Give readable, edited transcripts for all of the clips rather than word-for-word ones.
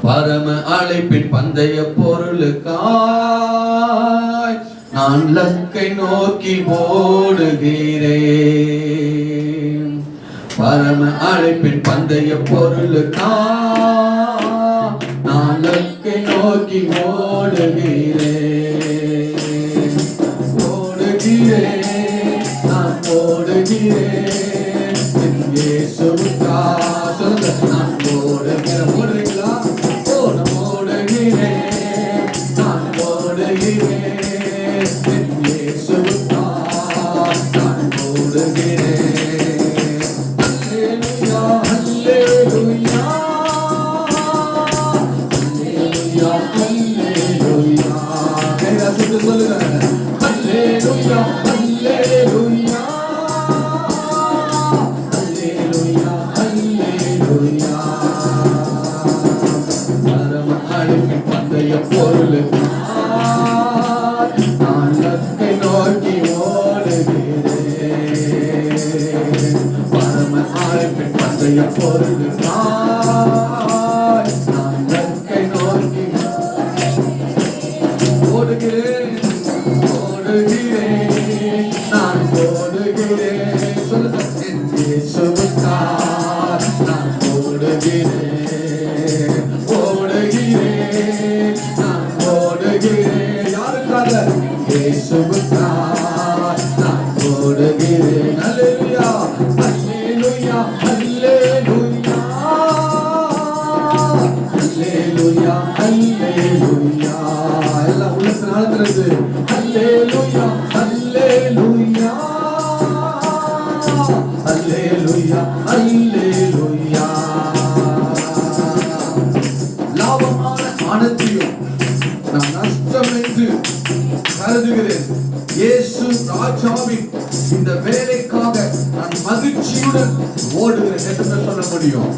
பரம அழைப்பின் பந்தய பொருளுக்காய் நான் லக்கை நோக்கி ஓடுகிறேன். பரம அழைப்பின் பந்தய பொருளுக்காய் நான் லக்கை நோக்கி ஓடுகிறேன். ஓடுகிறேன், நான் ஓடுகிறேன், இயேசுவுக்காக. சொல்லுங்க, நான் ஓடுகிறேன். ஓடுறீங்களா? நான் ஓடுகிறேன், நான் ஓடுகிறேன், இயேசுவுக்காக நான் ஓடுகிறேன். அல்லேலூயா, அல்லேலூயா, அல்லேலூயா, அல்லேலூயா. கையாசிட்டு சொல்லுங்க, அல்லேலூயா, அல்லேலூயா, அல்லேலூயா, அல்லேலூயா. பரம அழைப்பின் பந்தய பொருளுக்காய் நான் லக்கை நோக்கி ஓடுகிறேன். பரம அழைப்பின் பந்தய பொருளுக்காய் நான் லக்கை நோக்கி ஓடுகிறேன். ஓடுகிறேன், நான் ஓடுகிறேன். சொல்லுங்க, இயேசுவுக்காக நான் ஓடுகிறேன். ஓடுகிறேன், நான் ஓடுகிறேன். யாருக்காக? இயேசுவுக்காக நான் ஓடுகிறேன். அல்லேலூயா, அல்லேலூயா, அல்லேலூயா, அல்லேலூயா, அல்லேலூயா. எல்லாம் உள்ளத்தின் ஆழத்திலிருந்து அல்லேலூயா, அல்லேலூயா, அல்லேலூயா, அல்லேலூயா. லாபமான ஆனந்தியும் நான் நஷ்டம் என்று கருதுகிறேன். இயேசு ராஜாவின் இந்த வேலைக்காக நான் மகிழ்ச்சியுடன் ஓடுகிறேன் என்று சொல்ல முடியும்.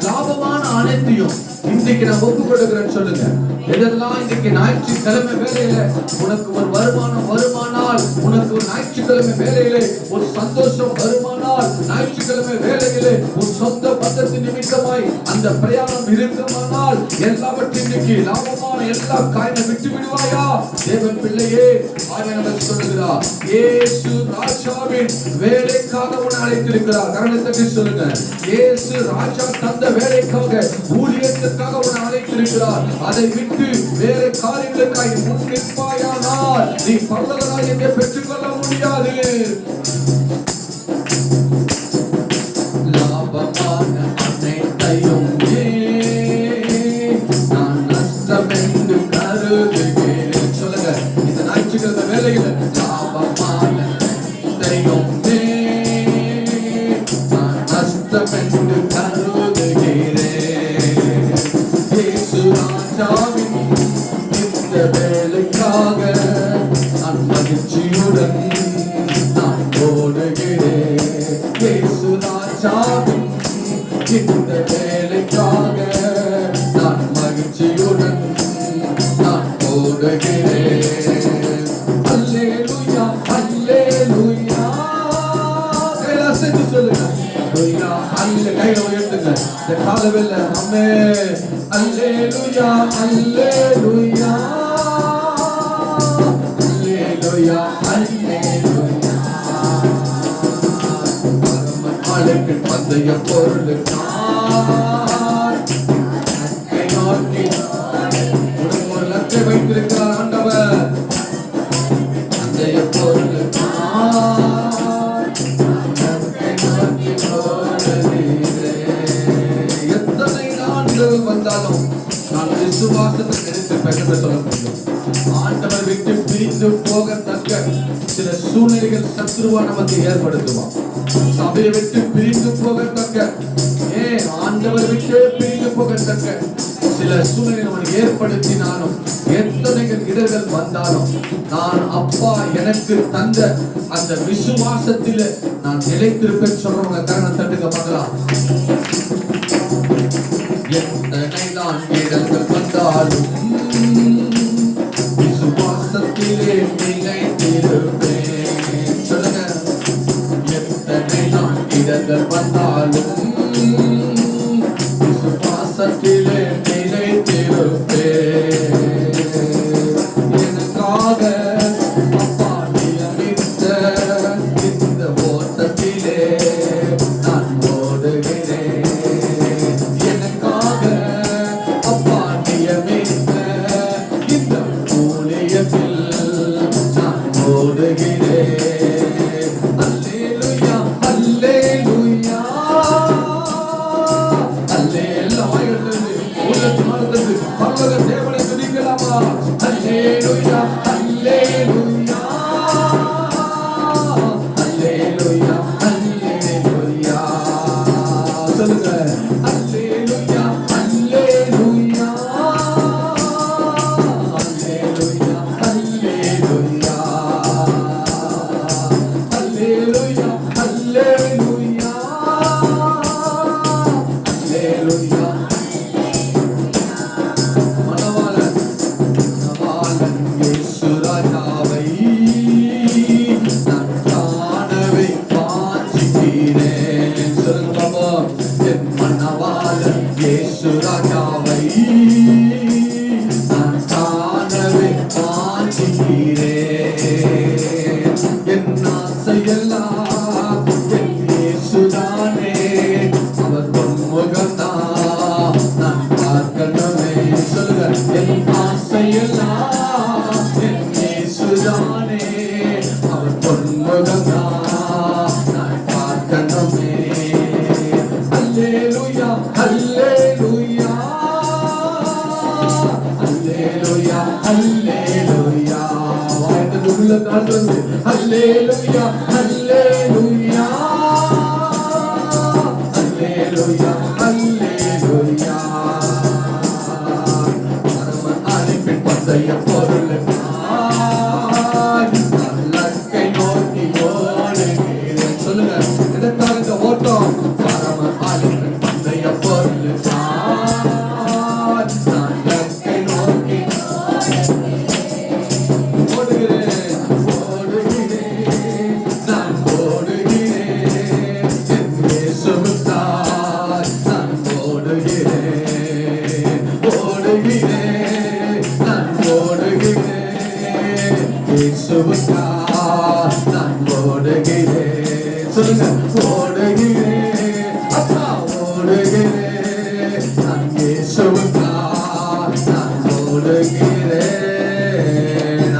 லாபமான அனைத்தையும் இன்றைக்கு நான் ஒப்பு கொடுக்கிறேன்னு சொல்லுங்க. எதெல்லாம் இன்றைக்கு ஞாயிற்றுக்கிழமை வேலையில உனக்கு ஒரு வருமானம் வருமானால், உனக்கு ஒரு ஞாயிற்றுக்கிழமை வேலையிலே ஒரு சந்தோஷம் வருமானால், ஞாயிற்றுக்கிழமை வேலையிலே ஒரு சொந்த பந்தத்தின் நிமித்தமாய் அந்த பிரயாணம் இருக்குமானால், எல்லாவற்றையும் இன்றைக்கு லாபமான எல்லா காரியத்தை விட்டு விடுவாயா? தேவன் பிள்ளையே, ஆண்டவர் சொல்லுகிறார், இயேசு ராஜாவின் வேலைக்காக உன்னை அழைத்திருக்கிறார். கரணத்தை சொல்லுங்க, இயேசு ராஜா தந்த வேலைக்காக, ஊழியத்திற்காக உன்னை அழைத்திருக்கிறார். அதை விட்டு வேற காரியங்களுக்காக முன் நிற்பாயானால் நீ பரலோக ராஜ்யத்தை பெற்றுக்கொள்ள முடியாது. லாபமான அனைத்தையும் நான் நஷ்டம் என்று கருதுகிறேன். சொல்லுங்க, இந்த ஞாயிற்றுக்கிழமை வேலையில் லாபமான அனைத்தையும் நான் நஷ்டம் என்று கருதுகிறேன். இயேசு ராஜாவின் இந்த வேலைக்காக நான் மகிழ்ச்சியுடன் நான் ஓடுகிறேன். இயேசு ராஜாவின் இந்த வேலைக்காக நான் மகிழ்ச்சியுடன் நான் ஓடுகிறேன். அல்லேலூயா, அல்லேலூயா. கைலாசத்து சொல்லுங்க, அல்லேலூயா, அல்ல கையை உயர்த்துங்க. இந்த காலவெல்ல அம்மே அல்லேலூயா, அல்லேலூயா, அல்லேலூயா, அல்லேலூயா. பரம அழைப்பின் பந்தய பொருளுக்காய் லக்கை நோக்கி உனக்கு ஒரு லக்கை வைத்திருக்கிறார் ஆண்டவர். பந்தய பொருளுக்காய் லக்கை நோக்கி ஓடுகிறேன். எத்தனை நாட்கள் வந்தாலும் நான் விசுவாசத்தை நினைத்து பெற்று சொல்ல முடியும். ஆண்டவர் விட்டு பிரிந்து போகத்தக்க சில சூழ்நிலைகள் சத்ருவா நமக்கு ஏற்படுத்துவான். சபையை விட்டு பிரிந்து போகத்தக்க, ஆண்டவர் விட்டு பிரிந்து போகத்தக்க சில சூழ்நிலை நமக்கு ஏற்படுத்தினாலும், எத்தனை இடர்கள் வந்தாலும், நான் அப்பா எனக்கு தந்த அந்த விசுவாசத்தில் நான் நிலைத்திருப்பேன் சொல்றவங்க காரணம் தட்டுக்க பார்க்கலாம். எத்தனை தான் இடர்கள் வந்தாலும் விசுவாசத்திலே நிலைத்திருப்பேன். சொல்லுங்க, எத்தனை தான் இடர்கள் வந்தாலும் விசுவாசத்திலே நிலைத்திருப்பேன். ராஜாவை நான் காணவே மாட்டேன். என் ஆசையெல்லாம் என் இயேசுதானே, அவர் பொன்முகம்தான் நான் பார்க்கணுமே. சொல்லுங்க, என் ஆசையெல்லாம் என் இயேசுதானே, அவர் பொன்முகம்தான் நான் பார்க்கணுமே. அல்லேலூயா அல்லேலூயா அல்லேலூயா அல்லேலூயா. வாய்ந்த உள்ள காட்டுறது அல்லேலூயா அல்லேலூயா அல்லேலூயா அல்லேலூயா. பரமன் அழைப்பின் பந்தய பொருள் லக்கை நோக்கி ஓடுகிறேன். சொல்லுங்க, எதற்காக இந்த ஓட்டம்? பரமன் அழைப்பின் பந்தய பொருள் நான் லக்கை நோக்கி ஓடுகிறேன் ஓடுகிறேன் நான் ஓடுகிறேன். என் இயேசுவுக்காய் நான் ஓடுகிறேன் ஓடுகிறேன் நான் ஓடுகிறேன். இயேசுவுக்காய் நான் ஓடுகிறேன். சொல்லுங்க, ஓடுகிறேன் அப்பா ஓடுகிறேன். நான் இயேசுவுக்காய் நான் ஓடுகிறேன்.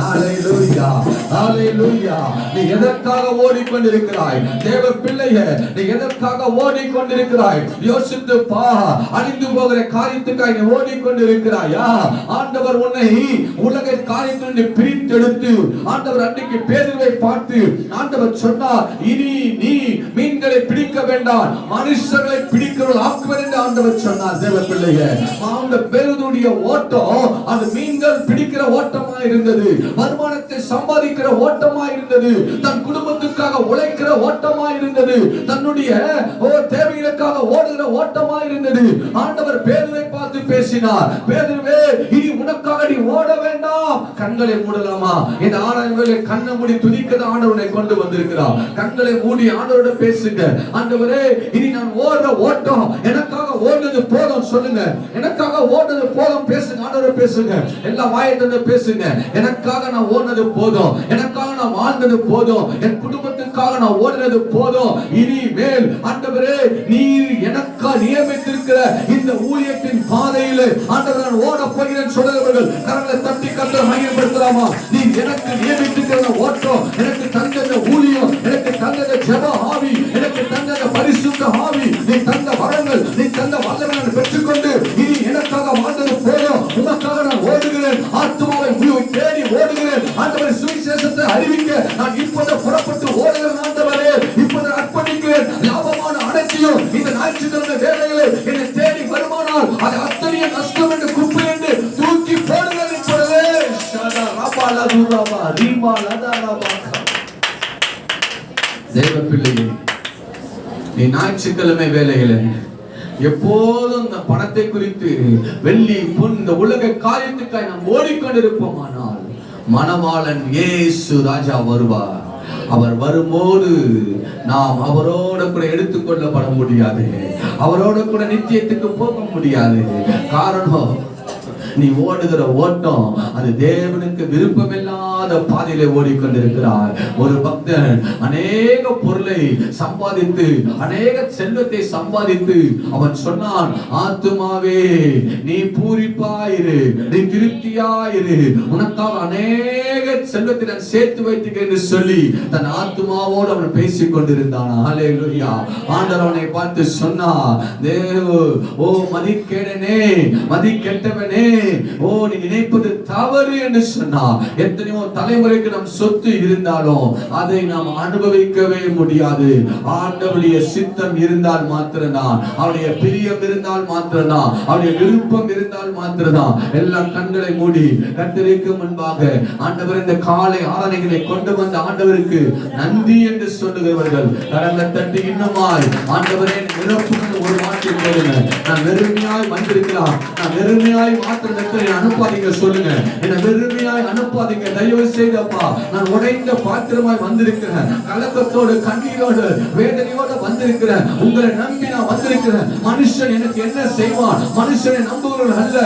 ஹல்லேலூயா ஹல்லேலூயா. நீ எதற்காக ஓடிக்கொண்டிருக்கிறாய்? தேவ பிள்ளையே, நீ எதற்காக ஓடிக்கொண்டிருக்கிறாய்? யோசித்து பா. அழிந்து போகிற காரியத்துக்காக நீ ஓடிக்கொண்டிருக்கிறாயா? ஆண்டவர் உன்னை உலக காரியத்திலிருந்து பிரித்தெடுத்து, ஆண்டவர் அன்றைக்கு பேதுருவை பார்த்து ஆண்டவர் சொன்னார், இனி நீ மீன்களை பிடிக்க வேண்டாம், மனுஷர்களை பிடிக்கிறவர்கள் ஆக்குவேன் என்று ஆண்டவர் சொன்னார். தேவ பிள்ளையே, அந்த பேதுருடைய ஓட்டம் அது மீன்கள் பிடிக்கிற ஓட்டமா இருந்தது, வருமானத்தை சம்பாதிக்கிற ஓட்டமா இருந்தது, தன் குடும்பத்துக்காக உழைக்கிற ஓட்டமா இருந்தது, தன்னுடைய தேவைகளுக்காக ஓடுகிற ஓட்டமா இருந்தது. ஆண்டவர் பேதுருவை பார்த்து பேசினார், பேதுருவே, இனி உனக்காக நீ ஓட வேண்டாம். கண்களை மூடலாமா? இந்த ஆராய்ச்சிகளை கண்ணை மூடி துதிக்கிற ஆண்டவரை கொண்டு வந்திருக்கிறார். கண்களை மூடி ஆண்டவரோட பேசுங்க. ஆண்டவரே, இனி நான் ஓடுற ஓட்டம் எனக்காக ஓடுனது போதும். சொல்லுங்க, எனக்காக ஓடுனது போதும். பேசுங்க, ஆண்டவரை பேசுங்க. எல்லா வாயத்தோட பேசுங்க. எனக்காக நான் ஓடுனது போதும், எனக்காக நான் வாழ்ந்தது போதும், என் குடும்பத்துக்காக நான் ஓடுனது போதும். இனிமேல் ஆண்டவரே, நீர் எனக்காக நியமித்திருக்கிற இந்த ஊழியத்தின் பாதையில் ஆண்டவர் நான் ஓட போகிறேன் சொல்லுகிறவர்கள் கரங்களை தட்டி கர்த்தரை மகிமைப்படுத்தலாமா? நீ எனக்கு நியமித்திருக்கிற ஓட்டம், எனக்கு தந்த ஊழியம், எனக்கு தந்த ஜெப ஆவி, எனக்கு தந்த பரிசுத்த ஆவி, நீ தந்த வரங்கள், நீ தந்த வல்லமையை பெற்றுக்கொண்டு இனி எனக்காக வாழ்ந்தது போதும், உனக்காக நான் ஓடுகிறேன், ஆத்துமாவை தேடி ஓடுகிறேன். ஆண்டவரே, சுவிசேஷத்தை அறிவிக்க நான் இப்போது புறப்பட்டு ஓடுகிறேன். ஆண்டவரே, இப்போது அர்ப்பணிக்கிறேன். லாபமான அனைத்தையும் இந்த ஞாயிற்றுக்கிழமை வேளையிலே என்னை தேடி வருமானால் அது அத்தனைய நஷ்டம் என்று குப்பை என்று தூக்கி போடுகிறேன். இப்பொழுதே தேவ பிள்ளையே, நீ ஞாயிற்றுக்கிழமை வேளையில எப்போதும் இந்த பணத்தை குறித்து, வெள்ளி பொன், இந்த உலக காரியத்துக்காக நாம் ஓடிக்கொண்டிருப்போமானால் மணவாளன் இயேசு ராஜா வருவார். அவர் வரும்போது நாம் அவரோட கூட எடுத்துக்கொள்ளப்பட முடியாது, அவரோட கூட நித்தியத்துக்கு போக முடியாது. காரணம், நீ ஓடுகிற ஓட்டம் அது தேவனுக்கு விருப்பமில்லாத பாதையிலே ஓடிக்கொண்டிருக்கிறார். ஒரு பக்தன் அநேக பொருளை சம்பாதித்து, அநேக செல்வத்தை சம்பாதித்து அவன் சொன்னான், ஆத்துமாவே நீ பூரிப்பாயிரு, நீ திருப்தியாயிரு, உனக்காக அநேக செல்வத்தை நான் சேர்த்து வைத்துக்கிறேன் என்று சொல்லி தன் ஆத்துமாவோடு அவன் பேசிக் கொண்டிருந்தான். ஹல்லேலூயா. ஆண்டவர் அவனை பார்த்து சொன்னார், தேவ ஓ மதிக்கேடனே, மதிக்கெட்டவனே, ஓ நீ நினைப்பது தவறு என்று சொன்னார். எத்தனையோ தலைமுறைக்கு நம் சொத்து இருந்தாலும் அதை நாம் அனுபவிக்கவே முடியாது. ஆண்டவருடைய சித்தம் இருந்தால் மாத்திரம்தான், அவருடைய பிரியம் இருந்தால் மாத்திரம்தான், அவருடைய விருப்பம் இருந்தால் மாத்திரம்தான். எல்லா கண்களை மூடி கர்த்தருக்கு முன்பாக ஆண்டவர் இந்த காலை ஆராதனைகளை கொண்டு வந்த ஆண்டவருக்கு நன்றி என்று சொல்லுகிறவர்கள் கரங்களை தட்டி இன்னுமாய் ஆண்டவரே நிரப்புகிற ஒரு வார்த்தை போடுங்க. நான் வெறுமையாய் வந்திருக்கலாம், நான் வெறுமையாய் மாத்திரம் இடத்துல அனுப்பாதீங்க. சொல்லுங்க, என்ன வெறுமையாய் அனுப்பாதீங்க. தயவு செய்தப்பா, நான் உடைந்த பாத்திரமாய் வந்திருக்கிறேன். கலக்கத்தோடு, கண்ணீரோடு, வேதனையோடு வந்திருக்கிறேன். உங்களை நம்பி நான் வந்திருக்கிறேன். மனுஷன் எனக்கு என்ன செய்வான்? மனுஷனை நம்புகிறவர்கள் அல்ல,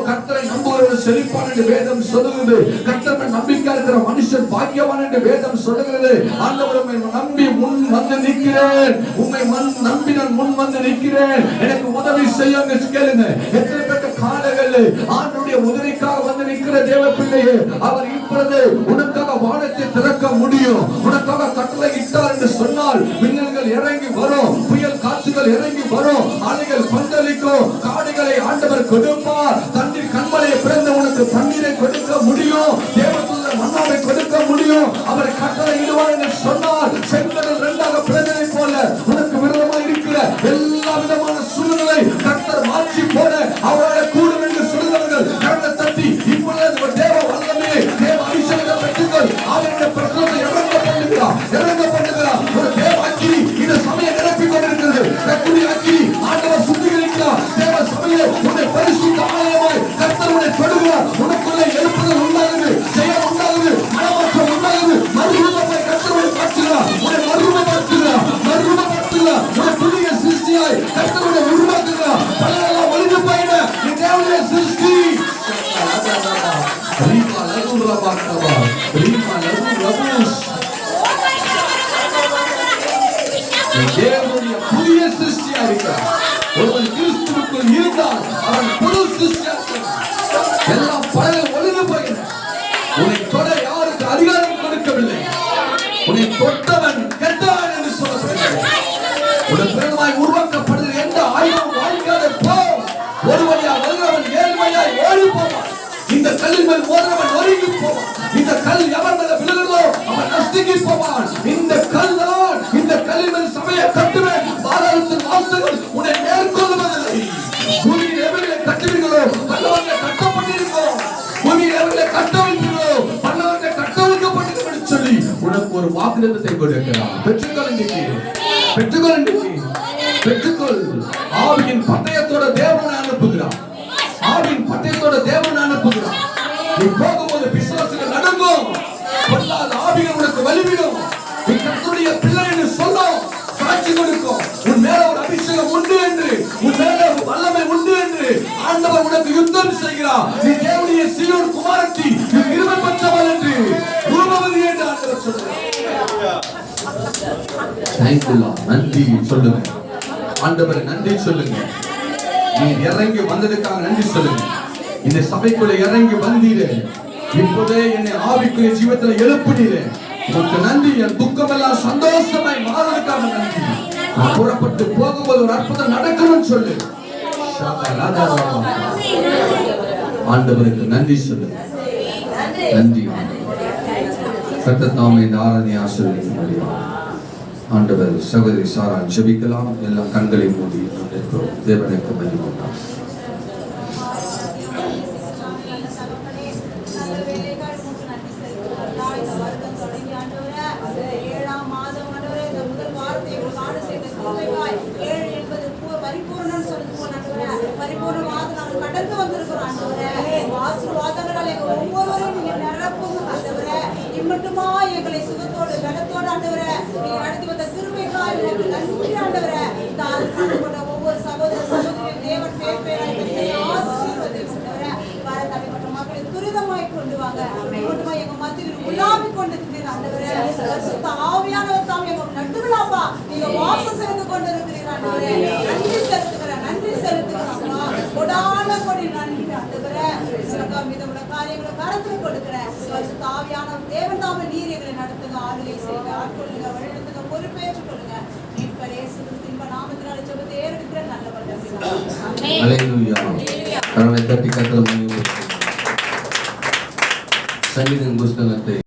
கர்த்தரை நம்புகிறவர்கள் செழிப்பான் என்று வேதம் சொல்லுகிறது. கர்த்தரை நம்பிக்கை இருக்கிற மனுஷன் பாக்கியவான் என்று வேதம் சொல்லுகிறது. ஆண்டவர், உம்மை நம்பி முன் வந்து நிற்கிறேன். உம்மை நம்பி நான் முன் வந்து நிற்கிறேன். எனக்கு உதவி செய்யுங்க. கேளுங்க, எத்தனை பேருக்கு காலங்கள் ஆண்டவருடைய உதவிக்காக வந்து நிற்கிற தேவ பிள்ளையே, அவர் இப்பொழுது உனக்காக வானத்தை திறக்க முடியும். உனக்காக கட்டளை இட்டார் என்று சொன்னால் மின்னல்கள் இறங்கி வரும், புயல் காற்றுகள் இறங்கி வரும், அலைகள் கொந்தளிக்கும். காடுகளை ஆண்டவர் கொடுப்பார். தண்ணீர் கண்மலையை பிறந்த உனக்கு தண்ணீரை கொடுக்க முடியும். தேவதூதர் மன்னாவை கொடுக்க முடியும். அவர் கட்டளை இடுவார் என்று சொன்னால் செங்கடல் இரண்டாக பிளந்ததை போல உனக்கு விரோதமாக இருக்கிற எல்லா விதமான சூழ்நிலை கர்த்தர் மாற்றி போட அவரோட கூடும் என்று சொல்லுகிறவர்கள் கரங்களை தட்டி இப்பொழுது தேவ வல்லமே, தேவ அபிஷேகத்தை பெற்றுக்கொள். அவருடைய பிரசன்னத்தை இறங்க பண்ணுகிறார். ஒரு தேவ அக்கினி இந்த சமயம் நிரப்பிக் கொண்டிருக்கிறது. கர்த்தருடைய அக்கினி ஆண்டவர் சுத்திகரிக்கிறார். தேவ சபையை உன்னை பரிசுத்த ஆலயமாய் கர்த்தர் உன்னை தொடுகிறார். உனக்குள்ளே எழுப்புதல் உண்டாகுது, செயல் உண்டாகுது, மனமாற்றம் உண்டாகுது. மறுரூபமாய் கர்த்தர் உன்னை மாற்றுகிறார். உன்னை மறுரூபப்படுத்துகிறார். உன்னை புதிய சிருஷ்டியாய் கர்த்தர் உன்னை உருவாக்குகிறார். பலரெல்லாம் ஒளிந்து போயின நீ தேவனுடைய சிருஷ்டி. தேவனுடைய புதிய சிருஷ்டியா இருக்கிறார். ஒருவன் கிறிஸ்துவுக்குள் இருந்தால் அவன் புது சிருஷ்டியா இருக்கிறான். எல்லாம் பலர் ஒளிந்து போயின. உன்னை தொட யாருக்கு அதிகாரம் கொடுக்கவில்லை. உன்னை தொட்டவன் கெட்டவன் என்று சொல்லப்படுகிறது. உன் பிறகுமாய் உருவாக்கப்படுகிற எந்த ஆயுதம் வாழ்க்காத போ. ஒரு வழியாக வருகிறவன் ஏழ்மையாய் ஓடி போவான். இந்த கல்லின் மேல் ஓடுறவன் ஒருங்கி போவான். இந்த கல் எவன் மேல விழுகிறதோ அவன் நசுங்கி போவான். இந்த கல் தான், இந்த கல்லின் மேல் சபையை கட்டுவேன். பாதாளத்தின் வாசல்கள் உன்னை மேற்கொள்வதில்லை. பூமியில் எவர்களை கட்டுவீர்களோ பல்லவர்கள் கட்டப்பட்டிருக்கிறோம். பூமியில் எவர்களை கட்டவிழ்கிறோ பல்லவர்கள் கட்டவிழ்க்கப்பட்டிருக்கும் என்று சொல்லி உனக்கு ஒரு வாக்குத்தத்தத்தை கொடுக்கிறார். பெற்றுக்கொள். ஆவியின் பட்டயத்தோட தேவனை அனுப்புகிறார். ஆவியின் பட்டயத்தோட தேவனை அனுப்புகிறார். நீ போகும்போது பிசாசுகள் நடுங்கும். பொல்லாத ஆவிகள் உனக்கு வலிவிடும். நீ கர்த்தருடைய பிள்ளை என்று சொல்லும். சாட்சி கொடுக்கும். உன் மேல ஒரு அபிஷேகம் உண்டு என்று, உன் மேல ஒரு வல்லமை உண்டு என்று ஆண்டவர் உனக்கு யுத்தம் செய்கிறார். நீ தேவனுடைய சீயோன் குமாரத்தி, நீ கிருபை பெற்றவள் என்று, ரூபவதி என்று ஆண்டவர் சொல்கிறார். நன்றி சொல்லுங்க. ஆண்டவரை நன்றி சொல்லுங்க. நீ இறங்கி வந்ததுக்காக நன்றி சொல்லுங்க. இந்த சபைக்குள்ள இறங்கி வந்தீரே, இப்போதே என்னை ஆவிக்குரிய ஜீவத்தில் எழுப்பினீரே, உனக்கு நன்றி. என் துக்கம் எல்லாம் சந்தோஷமாய் மாறுவதற்காக நன்றி. நான் புறப்பட்டு போகும்போது ஒரு அற்புதம் நடக்கணும்னு சொல்லு. ஆண்டவருக்கு நன்றி சொல்லுங்க. நன்றி. கர்த்தர் தாமே இந்த ஆராதனை ஆசீர்வதிக்கும்படியாக ஆண்டவர் சகோதரி சாரா ஜெபிக்கலாம். எல்லாம் கண்களை மூடி தேவனுக்கு மகிமை. மட்டுமா எங்களை சுகத்தோடு பலத்தோடு ஆண்டவரே நீங்க நடத்தி வந்த கிருபைக்காய் உங்களுக்கு நன்றி ஆண்டவரே. இந்த ஆராதனைப்பட்ட ஒவ்வொரு சகோதர சகோதரியும் தேவன் பேராய் ஆசீர்வதிக்கிறவரே. பாரதாபிப்பட்ட மக்களை துரிதமாய் கொண்டு வாங்க. மட்டுமா எங்க மத்தியில் உலாவி கொண்டு இருக்கிறீர் ஆண்டவரே. பரிசுத்த ஆவியானவர் தாம் எங்க நடுவிலாப்பா நீங்க வாசம் செய்து கொண்டு இருக்கிறீர் ஆண்டவரே. நன்றி செலுத்துகிறேன். கொடான கொடி நன்றி ஆண்டவரே. மீதமுள்ள காரியங்களை கருத்தில் கொடுக்கிறேன். பரிசுத்த ஆவியான தேவன் தாமே நீர் எங்களை நடத்துங்க, ஆளுகை செய்யுங்க, ஆட்கொள்ளுங்க, வழிநடத்துங்க, பொறுப்பேற்றுக் கொள்ளுங்க. மீட்பர் இயேசு கிறிஸ்துவின் நாமத்தினாலே ஜெபத்தை ஏறெடுக்கிற நல்ல வல்லமை. அல்லேலூயா. கரங்களை தட்டி கர்த்தரை மகிமைப்படுத்துங்கள். சங்கீதம் புஸ்தகத்தை